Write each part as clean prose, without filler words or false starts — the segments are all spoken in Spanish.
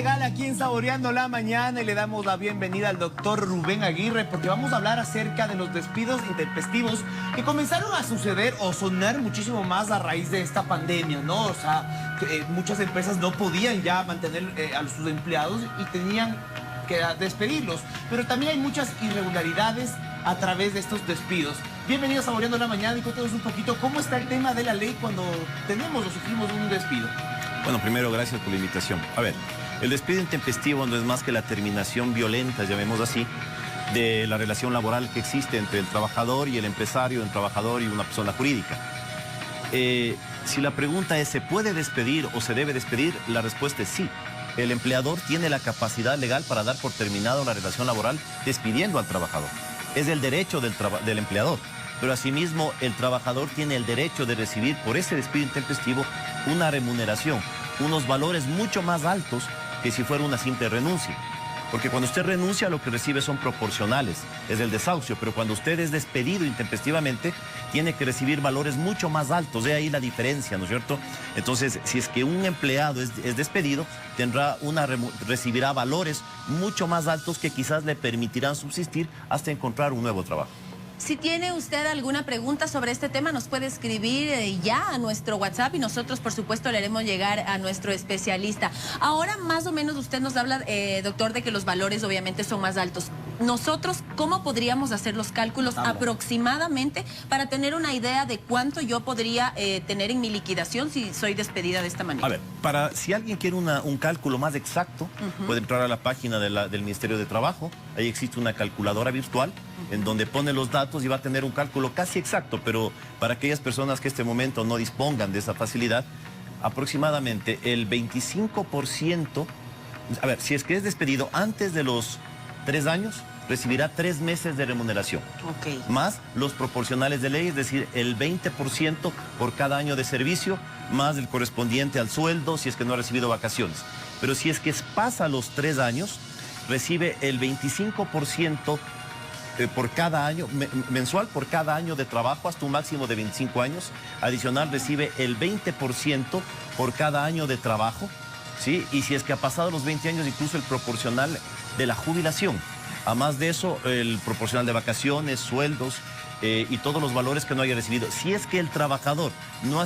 legal aquí en Saboreando la Mañana y le damos la bienvenida al doctor Rubén Aguirre porque vamos a hablar acerca de los despidos intempestivos que comenzaron a suceder o sonar muchísimo más a raíz de esta pandemia, ¿no? O sea, muchas empresas no podían ya mantener a sus empleados y tenían que despedirlos, pero también hay muchas irregularidades a través de estos despidos. Bienvenidos a Saboreando la Mañana y cuéntanos un poquito cómo está el tema de la ley cuando tenemos o sufrimos un despido. Bueno, primero, gracias por la invitación. A ver, el despido intempestivo no es más que la terminación violenta, llamémoslo así, de la relación laboral que existe entre el trabajador y el empresario, el trabajador y una persona jurídica. Si la pregunta es, ¿se puede despedir o se debe despedir? La respuesta es sí. El empleador tiene la capacidad legal para dar por terminado la relación laboral despidiendo al trabajador. Es el derecho del empleador. Pero asimismo, el trabajador tiene el derecho de recibir por ese despido intempestivo una remuneración, unos valores mucho más altos que si fuera una simple renuncia. Porque cuando usted renuncia, lo que recibe son proporcionales, es el desahucio, pero cuando usted es despedido intempestivamente, tiene que recibir valores mucho más altos, de ahí la diferencia, ¿no es cierto? Entonces, si es que un empleado es despedido, recibirá valores mucho más altos que quizás le permitirán subsistir hasta encontrar un nuevo trabajo. Si tiene usted alguna pregunta sobre este tema, nos puede escribir ya a nuestro WhatsApp y nosotros, por supuesto, le haremos llegar a nuestro especialista. Ahora, más o menos, usted nos habla, doctor, de que los valores obviamente son más altos. Nosotros, ¿cómo podríamos hacer los cálculos aproximadamente para tener una idea de cuánto yo podría tener en mi liquidación si soy despedida de esta manera? A ver, si alguien quiere un cálculo más exacto, puede entrar a la página del Ministerio de Trabajo. Ahí existe una calculadora virtual en donde pone los datos y va a tener un cálculo casi exacto, pero para aquellas personas que en este momento no dispongan de esa facilidad, aproximadamente el 25%, a ver, si es que es despedido antes de los 3 años, recibirá 3 meses de remuneración. Más los proporcionales de ley, es decir, el 20% por cada año de servicio, más el correspondiente al sueldo si es que no ha recibido vacaciones. Pero si es que pasa los 3 años, recibe el 25% por cada año, mensual por cada año de trabajo hasta un máximo de 25 años. Adicional recibe el 20% por cada año de trabajo, ¿sí? Y si es que ha pasado los 20 años, incluso el proporcional de la jubilación. Además de eso, el proporcional de vacaciones, sueldos y todos los valores que no haya recibido. Si es que el trabajador no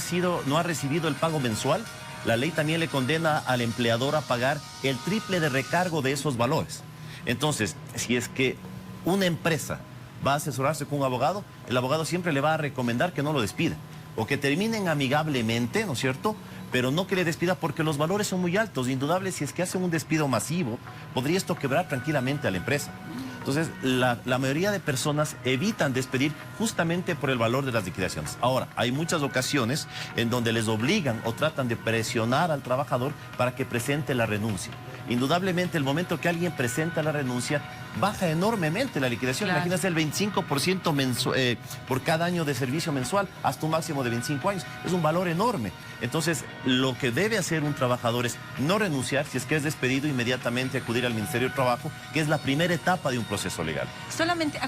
ha recibido el pago mensual, la ley también le condena al empleador a pagar el triple de recargo de esos valores. Entonces, si es que una empresa va a asesorarse con un abogado, el abogado siempre le va a recomendar que no lo despida o que terminen amigablemente, ¿no es cierto?, pero no que le despida porque los valores son muy altos. Indudable, si es que hacen un despido masivo, podría esto quebrar tranquilamente a la empresa. Entonces, la mayoría de personas evitan despedir justamente por el valor de las liquidaciones. Ahora, hay muchas ocasiones en donde les obligan o tratan de presionar al trabajador para que presente la renuncia. Indudablemente, el momento que alguien presenta la renuncia, baja enormemente la liquidación. Claro. Imagínate el 25% por cada año de servicio mensual, hasta un máximo de 25 años. Es un valor enorme. Entonces, lo que debe hacer un trabajador es no renunciar. Si es que es despedido, inmediatamente acudir al Ministerio de Trabajo, que es la primera etapa de un proceso legal. Solamente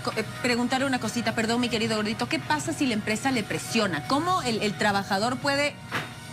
preguntarle una cosita, perdón, mi querido gordito. ¿Qué pasa si la empresa le presiona? ¿Cómo el trabajador puede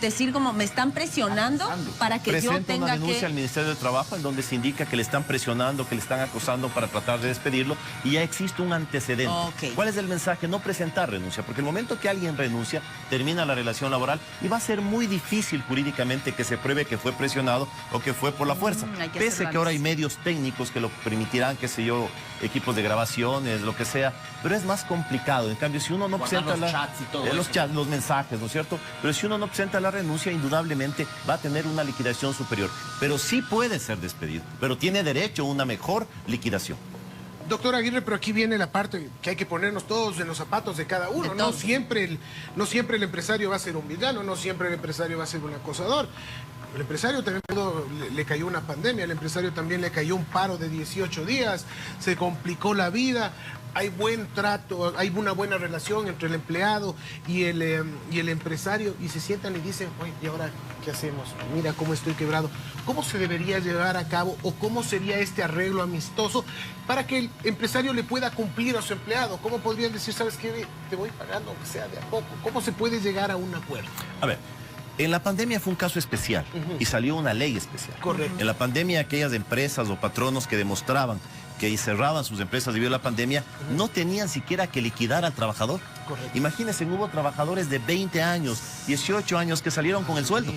decir como me están presionando para que yo tenga que... Presenta una denuncia al Ministerio de Trabajo en donde se indica que le están presionando, que le están acosando para tratar de despedirlo y ya existe un antecedente. ¿Cuál es el mensaje? No presentar renuncia, porque el momento que alguien renuncia, termina la relación laboral y va a ser muy difícil jurídicamente que se pruebe que fue presionado o que fue por la fuerza. Pese a que ahora hay medios técnicos que lo permitirán, qué sé yo, equipos de grabaciones, lo que sea, pero es más complicado. En cambio, si uno no presenta los mensajes, ¿no es cierto? Pero si uno no presenta la renuncia, indudablemente va a tener una liquidación superior. Pero sí puede ser despedido, pero tiene derecho a una mejor liquidación. Doctor Aguirre, pero aquí viene la parte que hay que ponernos todos en los zapatos de cada uno. No siempre el empresario va a ser un villano, no siempre el empresario va a ser un acosador. El empresario también le cayó una pandemia, al empresario también le cayó un paro de 18 días, se complicó la vida. Hay buen trato, hay una buena relación entre el empleado y el empresario y se sientan y dicen, oye, ¿y ahora qué hacemos? Mira cómo estoy quebrado. ¿Cómo se debería llevar a cabo o cómo sería este arreglo amistoso para que el empresario le pueda cumplir a su empleado? ¿Cómo podrían decir, sabes qué, te voy pagando aunque sea de a poco? ¿Cómo se puede llegar a un acuerdo? A ver, En la pandemia fue un caso especial y salió una ley especial. Correcto. En la pandemia aquellas empresas o patronos que demostraban que cerraban sus empresas debido a la pandemia no tenían siquiera que liquidar al trabajador. Correcto. Imagínense, hubo trabajadores de 20 años, 18 años que salieron con el sueldo.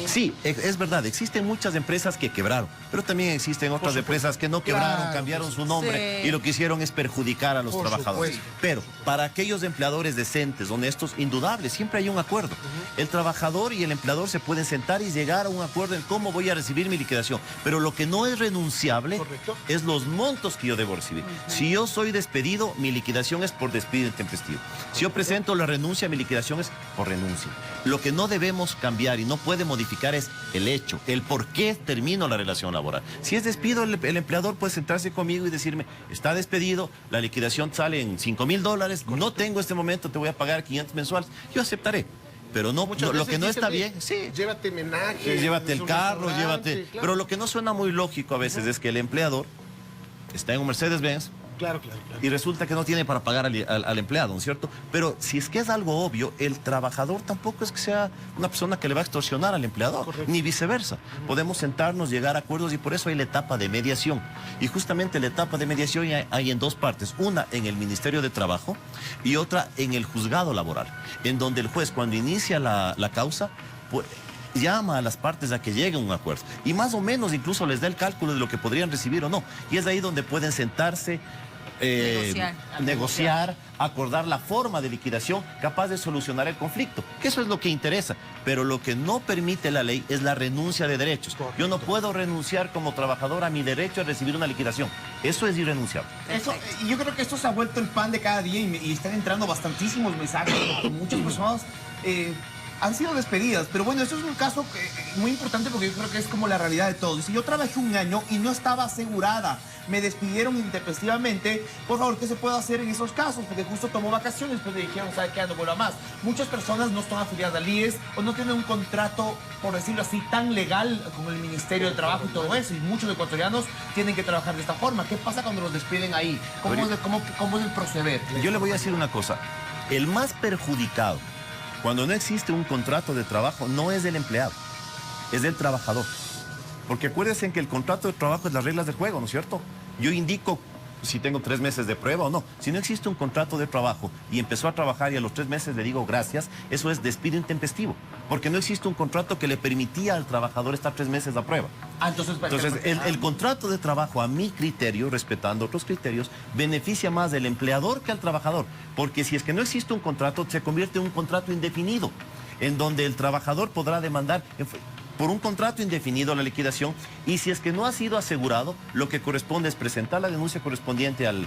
Sí, es verdad, existen muchas empresas que quebraron, pero también existen otras empresas que no quebraron, Claro, cambiaron su nombre sí. y lo que hicieron es perjudicar a los Por trabajadores. supuesto. Pero para aquellos empleadores decentes, honestos, indudable, siempre hay un acuerdo. El trabajador y el empleador se pueden sentar y llegar a un acuerdo en cómo voy a recibir mi liquidación. Pero lo que no es renunciable Correcto. es los montos que yo debo recibir. Si yo soy despedido, mi liquidación es por despido intempestivo. Si yo presento la renuncia, mi liquidación es por renuncia. Lo que no debemos cambiar y no puede modificar es el hecho, el por qué termino la relación laboral. Si es despido, el empleador puede sentarse conmigo y decirme, está despedido, la liquidación sale en $5,000, no tengo este momento, te voy a pagar 500 mensuales. Yo aceptaré. Pero no, Muchas lo veces que no dicen, está bien, sí. Llévate menaje. Llévate el un carro, restaurante, llévate... claro. Pero lo que no suena muy lógico a veces es que el empleador está en un Mercedes-Benz Claro. y resulta que no tiene para pagar al empleado, ¿no es cierto? Pero si es que es algo obvio, el trabajador tampoco es que sea una persona que le va a extorsionar al empleador, Correcto. ni viceversa. Podemos sentarnos, llegar a acuerdos y por eso hay la etapa de mediación. Y justamente la etapa de mediación hay en dos partes, una en el Ministerio de Trabajo y otra en el juzgado laboral, en donde el juez cuando inicia la causa, pues, llama a las partes a que lleguen a un acuerdo y más o menos incluso les da el cálculo de lo que podrían recibir o no. Y es ahí donde pueden sentarse, negociar, acordar la forma de liquidación capaz de solucionar el conflicto, que eso es lo que interesa, pero lo que no permite la ley es la renuncia de derechos. Yo no puedo renunciar como trabajador a mi derecho a recibir una liquidación, eso es irrenunciable. Eso, y yo creo que esto se ha vuelto el pan de cada día y están entrando bastantísimos mensajes porque muchas personas han sido despedidas. Pero bueno, eso es un caso muy importante porque yo creo que es como la realidad de todos. Si yo trabajé un año y no estaba asegurada, me despidieron intempestivamente, por favor, ¿qué se puede hacer en esos casos? Porque justo tomó vacaciones, pues le dijeron, ¿sabe qué? No vuelva más. Muchas personas no están afiliadas al IES o no tienen un contrato, por decirlo así, tan legal como el Ministerio de Trabajo y todo eso. Y muchos ecuatorianos tienen que trabajar de esta forma. ¿Qué pasa cuando los despiden ahí? ¿Cómo es el proceder? Yo le voy a decir una cosa, el más perjudicado cuando no existe un contrato de trabajo no es del empleado, es del trabajador. Porque acuérdense que el contrato de trabajo es las reglas del juego, ¿no es cierto? Yo indico si tengo 3 meses de prueba o no. Si no existe un contrato de trabajo y empezó a trabajar y a los 3 meses le digo gracias, eso es despido intempestivo. Porque no existe un contrato que le permitía al trabajador estar 3 meses a prueba. Entonces el contrato de trabajo, a mi criterio, respetando otros criterios, beneficia más del empleador que al trabajador. Porque si es que no existe un contrato, se convierte en un contrato indefinido, en donde el trabajador podrá demandar por un contrato indefinido la liquidación, y si es que no ha sido asegurado, lo que corresponde es presentar la denuncia correspondiente al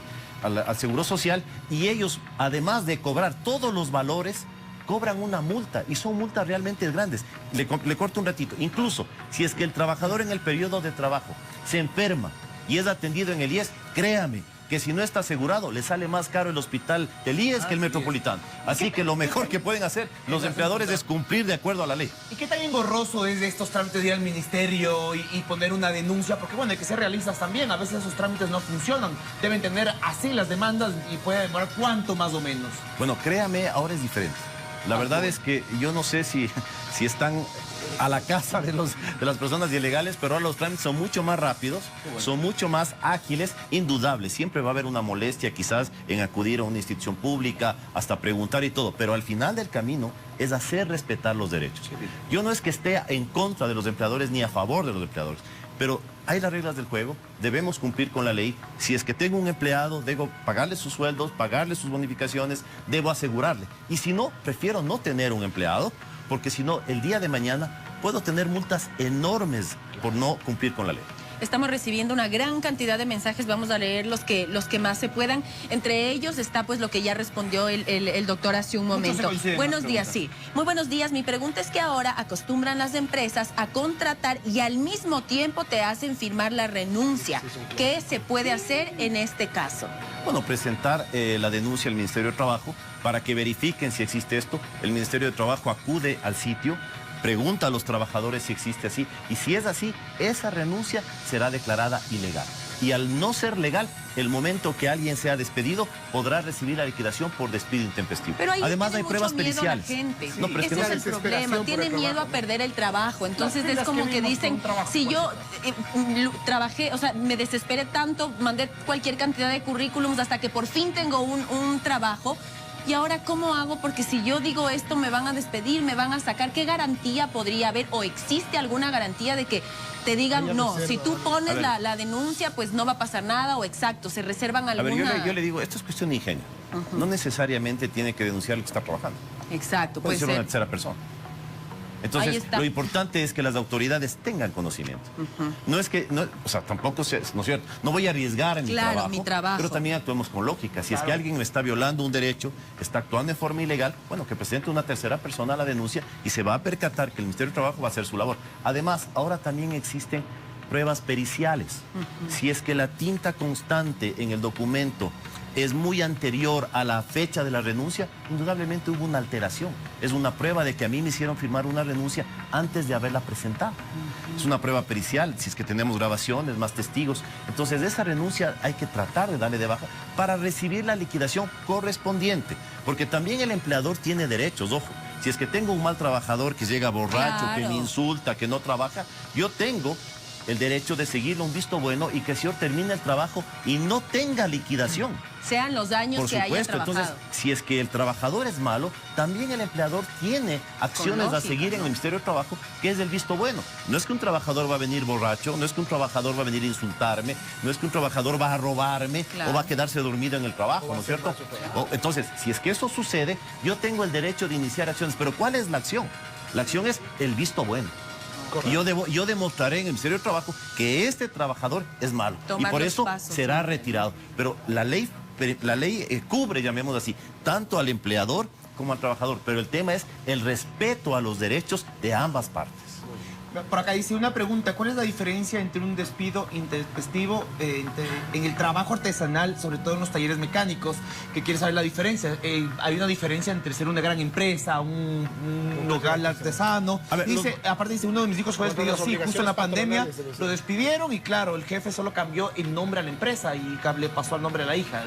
Seguro Social, y ellos, además de cobrar todos los valores, cobran una multa, y son multas realmente grandes. Le corto un ratito. Incluso, si es que el trabajador en el periodo de trabajo se enferma y es atendido en el IES, créame que si no está asegurado, le sale más caro el hospital del IES que el Metropolitano. Así que lo mejor que pueden hacer los empleadores es cumplir de acuerdo a la ley. ¿Y qué tan engorroso es de estos trámites de ir al ministerio y poner una denuncia? Porque bueno, hay que ser realistas también. A veces esos trámites no funcionan. Deben tener así las demandas y puede demorar ¿cuánto más o menos? Bueno, créame, ahora es diferente. La verdad es que yo no sé si están a la casa de las personas ilegales, pero ahora los trámites son mucho más rápidos, son mucho más ágiles, indudables. Siempre va a haber una molestia quizás en acudir a una institución pública, hasta preguntar y todo, pero al final del camino es hacer respetar los derechos. Yo no es que esté en contra de los empleadores ni a favor de los empleadores, pero hay las reglas del juego, debemos cumplir con la ley. Si es que tengo un empleado, debo pagarle sus sueldos, pagarle sus bonificaciones, debo asegurarle. Y si no, prefiero no tener un empleado, porque si no, el día de mañana puedo tener multas enormes por no cumplir con la ley. Estamos recibiendo una gran cantidad de mensajes, vamos a leer los que más se puedan. Entre ellos está pues lo que ya respondió el doctor hace un momento. Buenos días, sí. Muy buenos días. Mi pregunta es que ahora acostumbran las empresas a contratar y al mismo tiempo te hacen firmar la renuncia. ¿Qué se puede hacer en este caso? Bueno, presentar la denuncia al Ministerio de Trabajo para que verifiquen si existe esto. El Ministerio de Trabajo acude al sitio, pregunta a los trabajadores si existe así, y si es así, esa renuncia será declarada ilegal. Y al no ser legal, el momento que alguien sea despedido, podrá recibir la liquidación por despido intempestivo. Pero ahí además tiene hay pruebas mucho miedo periciales. la gente. No, pero es que ese no es se- el problema. Tiene miedo a perder el trabajo. Entonces es como que dicen, si yo trabajé, o sea, me desesperé tanto, mandé cualquier cantidad de currículums hasta que por fin tengo un trabajo. Y ahora, ¿cómo hago? Porque si yo digo esto, me van a despedir, me van a sacar. ¿Qué garantía podría haber? ¿O existe alguna garantía de que te digan, no, si tú pones la denuncia, pues no va a pasar nada? O exacto, se reservan alguna... A ver, yo le digo, esto es cuestión de ingenio. No necesariamente tiene que denunciar el que está trabajando. Exacto, Puede puede ser ser. una tercera persona. Ahí Entonces, está. lo importante es que las autoridades tengan conocimiento. No es que, o sea, tampoco, ¿no es cierto? No voy a arriesgar en Claro, mi mi trabajo. pero también actuemos con lógica. Si es que alguien me está violando un derecho, está actuando de forma ilegal, bueno, que presente una tercera persona la denuncia y se va a percatar que el Ministerio de Trabajo va a hacer su labor. Además, ahora también existen pruebas periciales. Si es que la tinta constante en el documento es muy anterior a la fecha de la renuncia, indudablemente hubo una alteración. Es una prueba de que a mí me hicieron firmar una renuncia antes de haberla presentado. Es una prueba pericial, si es que tenemos grabaciones, más testigos. Entonces, esa renuncia hay que tratar de darle de baja para recibir la liquidación correspondiente. Porque también el empleador tiene derechos, ojo. Si es que tengo un mal trabajador que llega borracho, que Claro. me insulta, que no trabaja, yo tengo el derecho de seguirle un visto bueno y que el señor termine el trabajo y no tenga liquidación. Sean los daños Por que haya supuesto, trabajado. entonces, si es que el trabajador es malo, también el empleador tiene acciones a lógica, seguir en ¿no? el Ministerio de Trabajo, que es el visto bueno. No es que un trabajador va a venir borracho, no es que un trabajador va a venir a insultarme, no es que un trabajador va a robarme Claro. o va a quedarse dormido en el trabajo, ¿no es cierto? Entonces, si es que eso sucede, yo tengo el derecho de iniciar acciones. Pero ¿cuál es la acción? La acción es el visto bueno. Y yo demostraré en el Ministerio de Trabajo que este trabajador es malo. Tomar y por los eso pasos, será ¿no? retirado. Pero la ley cubre, llamemos así, tanto al empleador como al trabajador. Pero el tema es el respeto a los derechos de ambas partes. Por acá dice una pregunta, ¿cuál es la diferencia entre un despido intempestivo en el trabajo artesanal, sobre todo en los talleres mecánicos? Que quiere saber la diferencia. Hay una diferencia entre ser una gran empresa, un local artesano. A ver, aparte dice, uno de mis hijos fue despedido, las sí, justo en la obligaciones pandemia, patronales de los- lo despidieron y claro, el jefe solo cambió el nombre a la empresa y le pasó al nombre a la hija.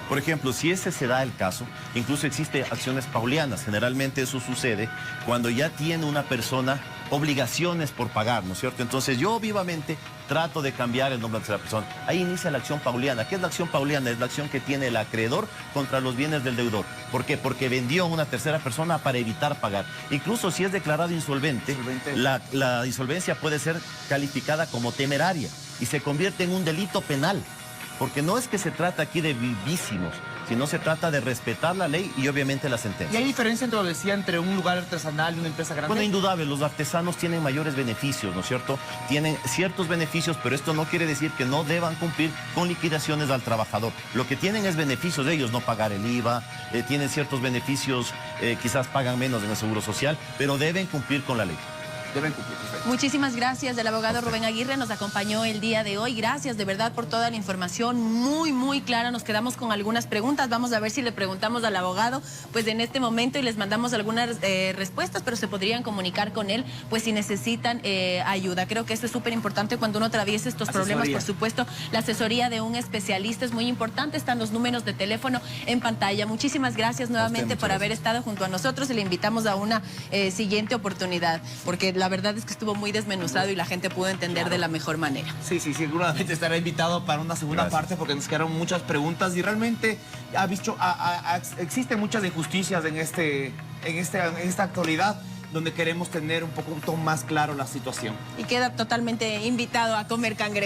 Por ejemplo, si ese se da el caso, incluso existe acciones paulianas. Generalmente eso sucede cuando ya tiene una persona obligaciones por pagar, ¿no es cierto? Entonces yo vivamente trato de cambiar el nombre de la persona. Ahí inicia la acción pauliana. ¿Qué es la acción pauliana? Es la acción que tiene el acreedor contra los bienes del deudor. ¿Por qué? Porque vendió a una tercera persona para evitar pagar. Incluso si es declarado insolvente, la insolvencia puede ser calificada como temeraria y se convierte en un delito penal. Porque no es que se trata aquí de vivísimos, sino se trata de respetar la ley y obviamente la ¿Y sentencia. hay diferencia entre lo que decía entre un lugar artesanal y una empresa grande? Bueno, indudable, los artesanos tienen mayores beneficios, ¿no es cierto? Tienen ciertos beneficios, pero esto no quiere decir que no deban cumplir con liquidaciones al trabajador. Lo que tienen es beneficios de ellos, no pagar el IVA, tienen ciertos beneficios, quizás pagan menos en el Seguro Social, pero deben cumplir con la ley. Deben cumplir, perfecto. Muchísimas gracias. El abogado Rubén Aguirre nos acompañó el día de hoy. Gracias de verdad por toda la información muy, muy clara. Nos quedamos con algunas preguntas. Vamos a ver si le preguntamos al abogado pues en este momento y les mandamos algunas respuestas, pero se podrían comunicar con él pues si necesitan ayuda. Creo que esto es súper importante cuando uno atraviesa estos problemas. Por supuesto, la asesoría de un especialista es muy importante. Están los números de teléfono en pantalla. Muchísimas gracias nuevamente por haber estado junto a nosotros y le invitamos a una siguiente oportunidad, porque la verdad es que estuvo muy desmenuzado y la gente pudo entender de la mejor manera. Sí, seguramente estará invitado para una segunda parte porque nos quedaron muchas preguntas y realmente existen muchas injusticias en esta actualidad donde queremos tener un poco más claro la situación. Y queda totalmente invitado a comer cangrejo.